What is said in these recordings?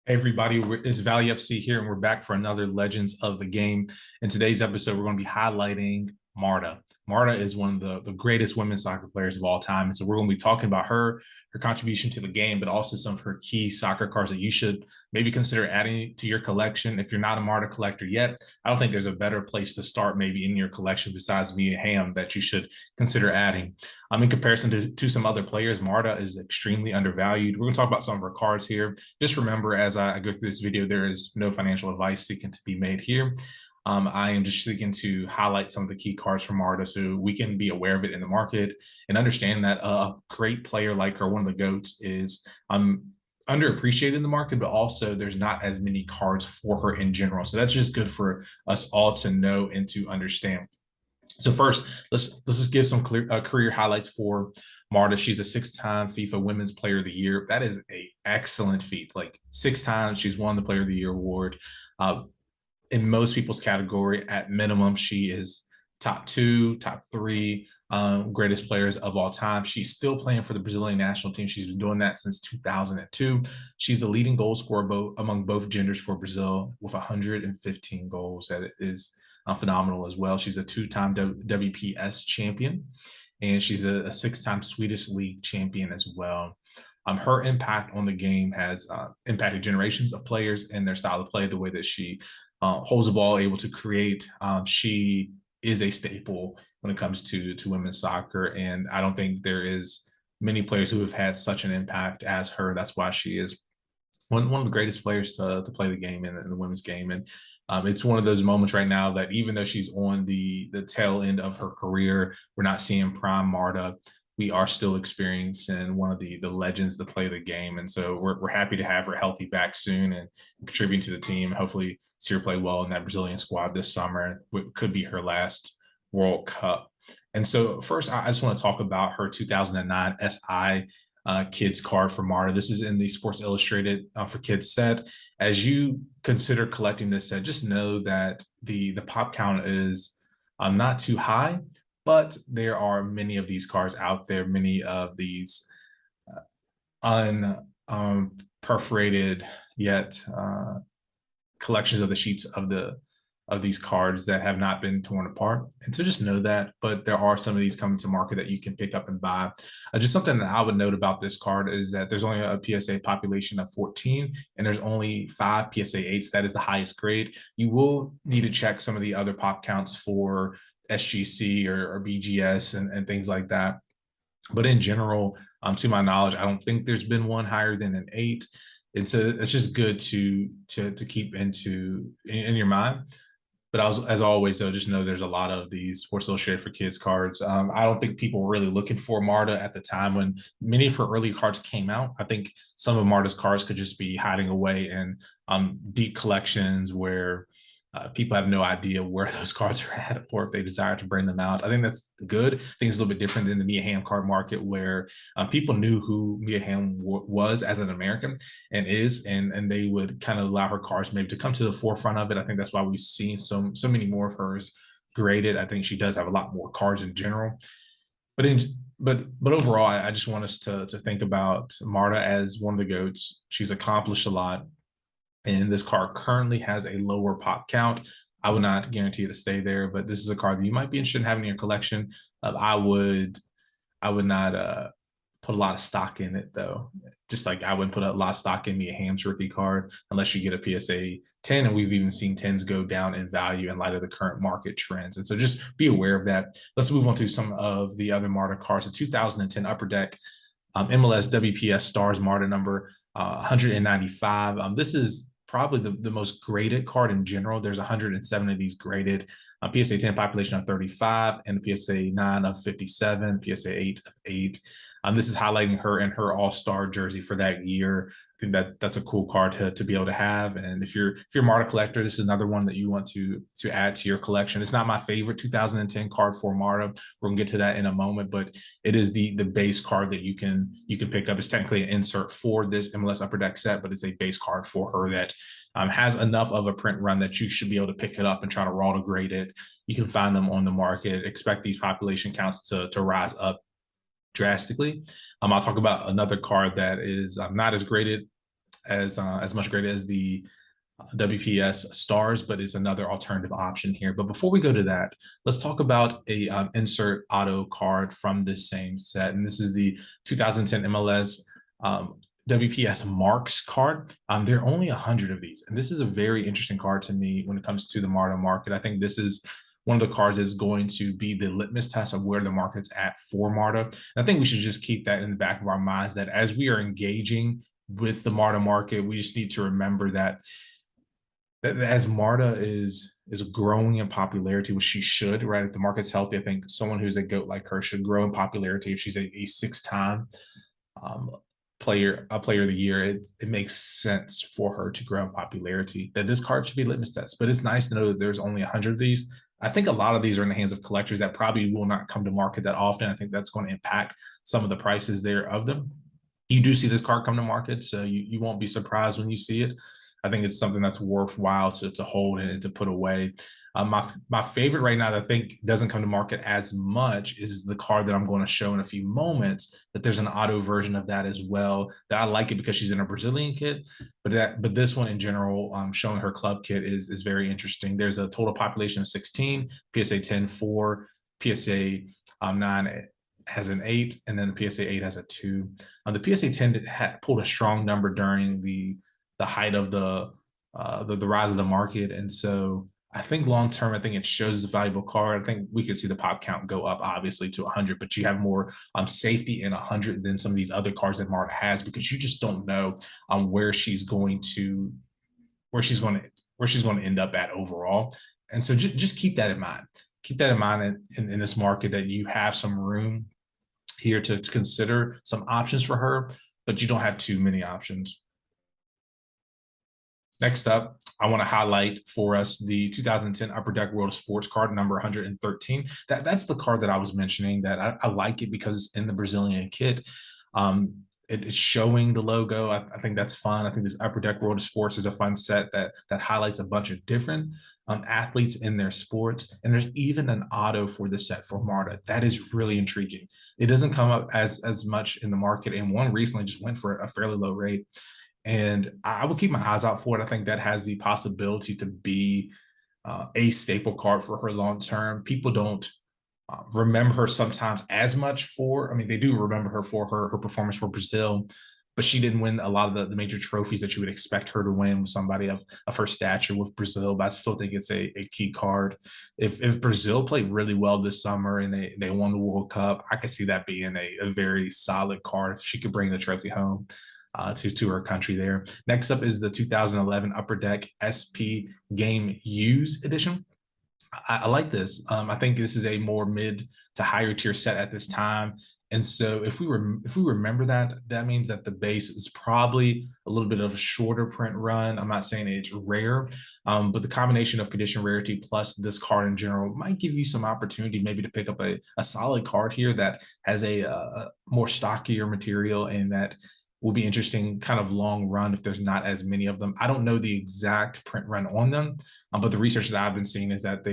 Hey everybody, it's Valley FC here, and we're back for another Legends of the Game. In today's episode, we're going to be highlighting Marta. Marta is one of the greatest women's soccer players of all time. And so we're going to be talking about her contribution to the game, but also some of her key soccer cards that you should maybe consider adding to your collection. If you're not a Marta collector yet, I don't think there's a better place to start maybe in your collection besides Mia Hamm that you should consider adding. In comparison to some other players, Marta is extremely undervalued. We're going to talk about some of her cards here. Just remember, as I go through this video, there is no financial advice seeking to be made here. I am just seeking to highlight some of the key cards from Marta so we can be aware of it in the market and understand that a great player like her, one of the GOATs, is underappreciated in the market, but also there's not as many cards for her in general. So that's just good for us all to know and to understand. So first, let's just give some career highlights for Marta. She's a six-time FIFA Women's Player of the Year. That is an excellent feat. Like 6 times, she's won the Player of the Year award. In most people's category, at minimum, she is top 2, top 3 greatest players of all time. She's still playing for the Brazilian national team. She's been doing that since 2002. She's the leading goal scorer among both genders for Brazil with 115 goals. That is phenomenal as well. She's a 2-time WPS champion, and she's a 6-time Swedish League champion as well. Her impact on the game has impacted generations of players and their style of play, the way that she holds the ball, able to create. She is a staple when it comes to women's soccer, and I don't think there is many players who have had such an impact as her. That's why she is one of the greatest players to play the game in the women's game. And it's one of those moments right now that even though she's on the tail end of her career, we're not seeing prime Marta. We are still experiencing one of the legends to play the game. And so we're happy to have her healthy back soon and contributing to the team. Hopefully see her play well in that Brazilian squad this summer. It could be her last World Cup. And so first, I just want to talk about her 2009 SI kids card for Marta. This is in the Sports Illustrated for Kids set. As you consider collecting this set, just know that the pop count is not too high, but there are many of these cards out there, many of these unperforated yet collections of the sheets of these cards that have not been torn apart. And so just know that, but there are some of these coming to market that you can pick up and buy. Just something that I would note about this card is that there's only a PSA population of 14, and there's only 5 PSA 8s. That is the highest grade. You will need to check some of the other pop counts for SGC or BGS and things like that. But in general, to my knowledge, I don't think there's been one higher than an 8. It's just good to keep in your mind. But as always, though, just know there's a lot of these Sports Illustrated for Kids cards. I don't think people were really looking for Marta at the time when many of her early cards came out. I think some of Marta's cards could just be hiding away in deep collections where people have no idea where those cards are at or if they desire to bring them out. I think that's good. I think it's a little bit different than the Mia Hamm card market where people knew who Mia Hamm was as an American and is, and they would kind of allow her cards maybe to come to the forefront of it. I think that's why we've seen so many more of hers graded. I think she does have a lot more cards in general. But overall, I just want us to think about Marta as one of the GOATs. She's accomplished a lot. And this card currently has a lower pop count. I would not guarantee it to stay there, but this is a card that you might be interested in having in your collection. I would not put a lot of stock in it, though. Just like I wouldn't put a lot of stock in Mia Hamm's rookie card unless you get a PSA 10, and we've even seen 10s go down in value in light of the current market trends. And so just be aware of that. Let's move on to some of the other Marta cards. The 2010 Upper Deck MLS WPS Stars Marta number 195. This is probably the most graded card in general. There's 107 of these graded. PSA 10 population of 35 and the PSA 9 of 57, PSA 8 of 8. This is highlighting her in her all-star jersey for that year. I think that's a cool card to be able to have. And if you're a Marta collector, this is another one that you want to add to your collection. It's not my favorite 2010 card for Marta. We're gonna get to that in a moment, but it is the base card that you can pick up. It's technically an insert for this MLS Upper Deck set, but it's a base card for her that has enough of a print run that you should be able to pick it up and try to raw to grade it. You can find them on the market. Expect these population counts to rise up drastically. I'll talk about another card that is not as graded as much great as the WPS stars, but it's another alternative option here. But before we go to that, let's talk about a insert auto card from this same set. And this is the 2010 MLS WPS Marks card. There are only 100 of these. And this is a very interesting card to me when it comes to the Marta market. I think this is one of the cards that's going to be the litmus test of where the market's at for Marta. And I think we should just keep that in the back of our minds, that as we are engaging with the Marta market, we just need to remember that as Marta is growing in popularity, which she should, right? If the market's healthy, I think someone who's a GOAT like her should grow in popularity. If she's a six-time player of the year, it makes sense for her to grow in popularity. That this card should be litmus test. But it's nice to know that there's only 100 of these. I think a lot of these are in the hands of collectors that probably will not come to market that often. I think that's going to impact some of the prices there of them. You do see this card come to market, so you won't be surprised when you see it. I think it's something that's worthwhile to hold and to put away. My favorite right now that I think doesn't come to market as much is the card that I'm going to show in a few moments, that there's an auto version of that as well, that I like it because she's in a Brazilian kit, but this one in general, showing her club kit is very interesting. There's a total population of 16, PSA 10, 4, PSA 9 has an 8, and then the PSA 8 has a 2. The PSA 10 had pulled a strong number during the height of the rise of the market. And so I think long term, I think it shows a valuable card. I think we could see the pop count go up, obviously, to 100, but you have more safety in 100 than some of these other cards that Marta has, because you just don't know where she's going to end up at overall. And so just keep that in mind. Keep that in mind in this market, that you have some room here to consider some options for her, but you don't have too many options. Next up, I want to highlight for us the 2010 Upper Deck World of Sports card, number 113. That's the card that I was mentioning, that I like it because it's in the Brazilian kit. It's showing the logo. I think that's fun. I think this Upper Deck World of Sports is a fun set that highlights a bunch of different athletes in their sports. And there's even an auto for this set for Marta. That is really intriguing. It doesn't come up as much in the market, and one recently just went for a fairly low rate. And I will keep my eyes out for it. I think that has the possibility to be a staple card for her long term. People don't remember her sometimes as much for, I mean, they do remember her for her performance for Brazil, but she didn't win a lot of the major trophies that you would expect her to win with somebody of her stature with Brazil. But I still think it's a key card. If Brazil played really well this summer and they won the World Cup, I could see that being a very solid card if she could bring the trophy home to her country there. Next up is the 2011 Upper Deck SP Game Used Edition. I like this. I think this is a more mid to higher tier set at this time. And so if we remember that means that the base is probably a little bit of a shorter print run. I'm not saying it's rare, but the combination of condition rarity plus this card in general might give you some opportunity maybe to pick up a solid card here that has a more stockier material, and that will be interesting kind of long run if there's not as many of them. I don't know the exact print run on them, but the research that I've been seeing is that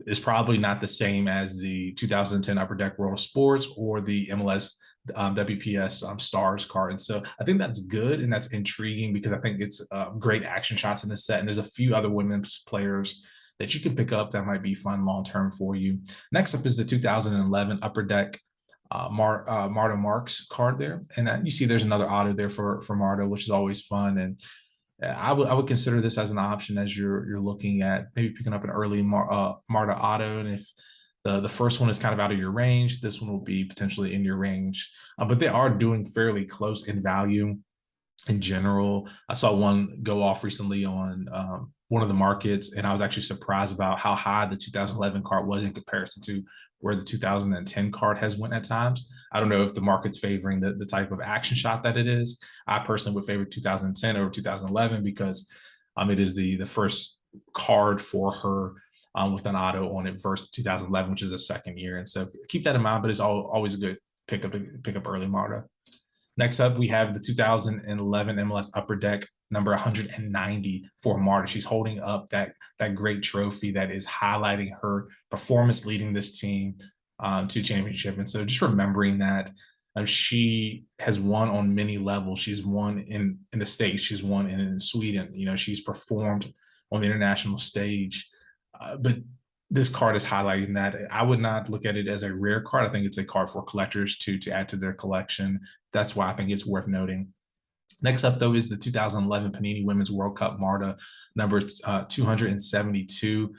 is probably not the same as the 2010 Upper Deck World of Sports or the MLS WPS Stars card. And so I think that's good and that's intriguing, because I think it's great action shots in this set. And there's a few other women's players that you can pick up that might be fun long-term for you. Next up is the 2011 Upper Deck Marta Marks card there, and you see there's another auto there for Marta, which is always fun. And I would consider this as an option as you're looking at maybe picking up an early Marta auto. And if the first one is kind of out of your range, this one will be potentially in your range. But they are doing fairly close in value in general. I saw one go off recently on one of the markets, and I was actually surprised about how high the 2011 card was in comparison to where the 2010 card has went at times. I don't know if the market's favoring the type of action shot that it is. I personally would favor 2010 over 2011 because it is the first card for her with an auto on it versus 2011, which is a second year. And so keep that in mind, but it's always a good pick up early Marta. Next up, we have the 2011 MLS Upper Deck number 190 for Marta. She's holding up that great trophy that is highlighting her performance leading this team to championship. And so just remembering that She has won on many levels. She's won in the States. She's won in Sweden. She's performed on the international stage. But this card is highlighting that. I would not look at it as a rare card. I think it's a card for collectors to add to their collection. That's why I think it's worth noting. Next up, though, is the 2011 Panini Women's World Cup Marta, number 272.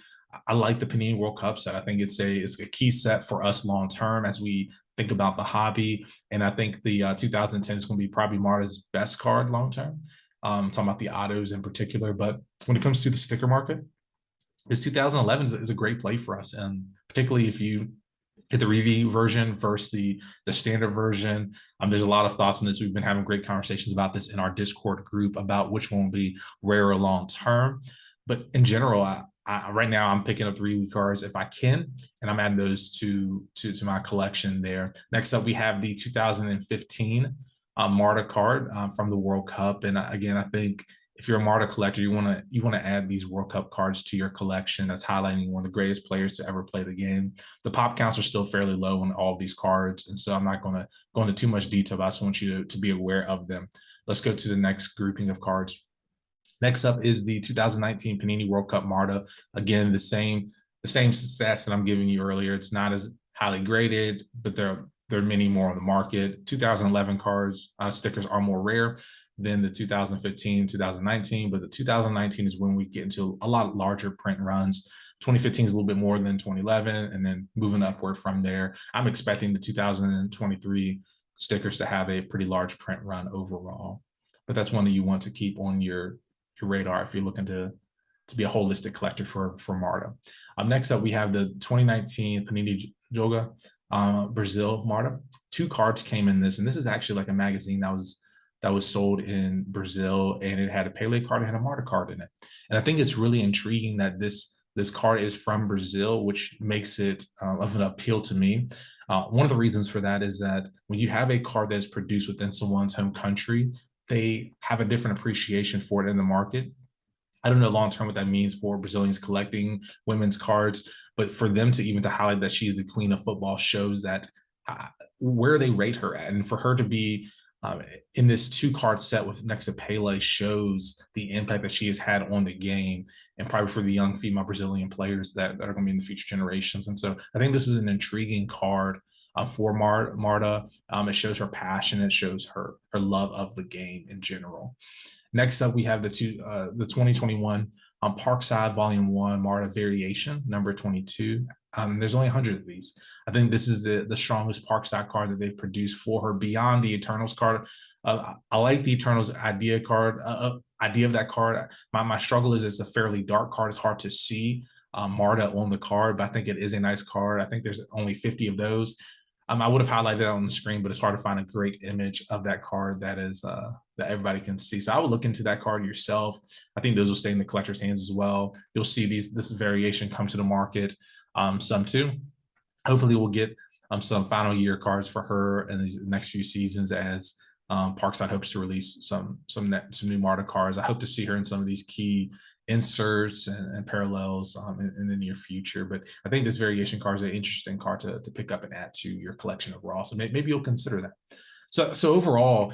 I like the Panini World Cup set. I think it's a key set for us long term as we think about the hobby. And I think the 2010 is going to be probably Marta's best card long term. Talking about the autos in particular. But when it comes to the sticker market, this 2011 is a great play for us. And particularly if you get the review version versus the standard version. There's a lot of thoughts on this. We've been having great conversations about this in our Discord group about which one will be rare or long term. But in general, right now I'm picking up the review cards if I can, and I'm adding those to my collection there. Next up, we have the 2015 Marta card from the World Cup. And again, I think if you're a Marta collector, you want to add these World Cup cards to your collection. That's highlighting one of the greatest players to ever play the game. The pop counts are still fairly low on all of these cards, and so I'm not going to go into too much detail. But I just want you to be aware of them. Let's go to the next grouping of cards. Next up is the 2019 Panini World Cup Marta. Again, the same stats that I'm giving you earlier. It's not as highly graded, but there are many more on the market. 2011 cards, stickers are more rare than the 2015, 2019, but the 2019 is when we get into a lot larger print runs. 2015 is a little bit more than 2011, and then moving upward from there. I'm expecting the 2023 stickers to have a pretty large print run overall, but that's one that you want to keep on your radar if you're looking to be a holistic collector for Marta. Next up, we have the 2019 Panini Joga Brazil Marta. 2 cards came in this, and this is actually like a magazine that was sold in Brazil, and it had a Pele card and a Marta card in it. And I think it's really intriguing that this card is from Brazil, which makes it of an appeal to me. One of the reasons for that is that when you have a card that's produced within someone's home country, they have a different appreciation for it in the market. I don't know long term what that means for Brazilians collecting women's cards, but for them to highlight that she's the queen of football shows that where they rate her at. And for her to be in this 2-card set with next to Pele shows the impact that she has had on the game, and probably for the young female Brazilian players that are going to be in the future generations. And so I think this is an intriguing card for Marta. It shows her passion. It shows her love of the game in general. Next up, we have the 2021 Parkside Volume 1 Marta Variation, number 22. There's only 100 of these. I think this is the strongest Parkside card that they've produced for her beyond the Eternals card. I like the Eternals idea of that card. My struggle is it's a fairly dark card. It's hard to see Marta on the card, but I think it is a nice card. I think there's only 50 of those. I would have highlighted it on the screen, but it's hard to find a great image of that card that that everybody can see. So I would look into that card yourself. I think those will stay in the collector's hands as well. You'll see this variation come to the market, some too. Hopefully we'll get some final year cards for her in these next few seasons as Parkside hopes to release some new Marta cards. I hope to see her in some of these key inserts and parallels in the near future. But I think this variation card is an interesting card to pick up and add to your collection overall. So maybe you'll consider that. So overall,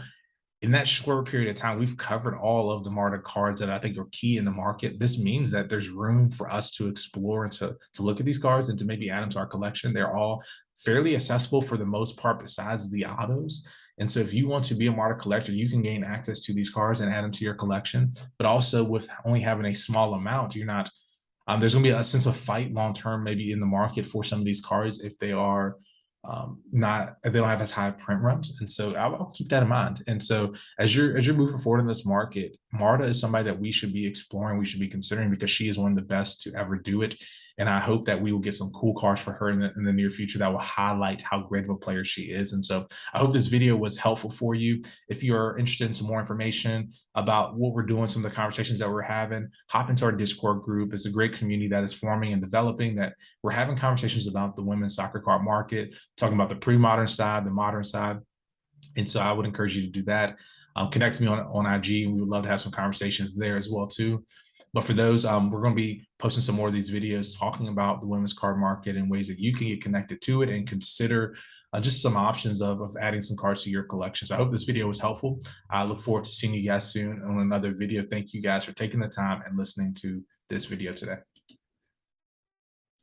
in that short period of time, we've covered all of the Marta cards that I think are key in the market. This means that there's room for us to explore and to look at these cards and to maybe add them to our collection. They're all fairly accessible for the most part besides the autos. And so if you want to be a Marta collector, you can gain access to these cards and add them to your collection. But also with only having a small amount, you're not, there's going to be a sense of fight long-term maybe in the market for some of these cards if they are they don't have as high print runs. And so I'll keep that in mind. And so as you're moving forward in this market, Marta is somebody that we should be exploring, we should be considering, because she is one of the best to ever do it. And I hope that we will get some cool cards for her in the near future that will highlight how great of a player she is. And so I hope this video was helpful for you. If you're interested in some more information about what we're doing, some of the conversations that we're having, hop into our Discord group. It's a great community that is forming and developing, that we're having conversations about the women's soccer card market, talking about the pre-modern side, the modern side. And so I would encourage you to do that. Connect with me on IG. We would love to have some conversations there as well too. But for those, we're going to be posting some more of these videos talking about the women's card market and ways that you can get connected to it and consider just some options of adding some cards to your collection. So I hope this video was helpful. I look forward to seeing you guys soon on another video. Thank you guys for taking the time and listening to this video today.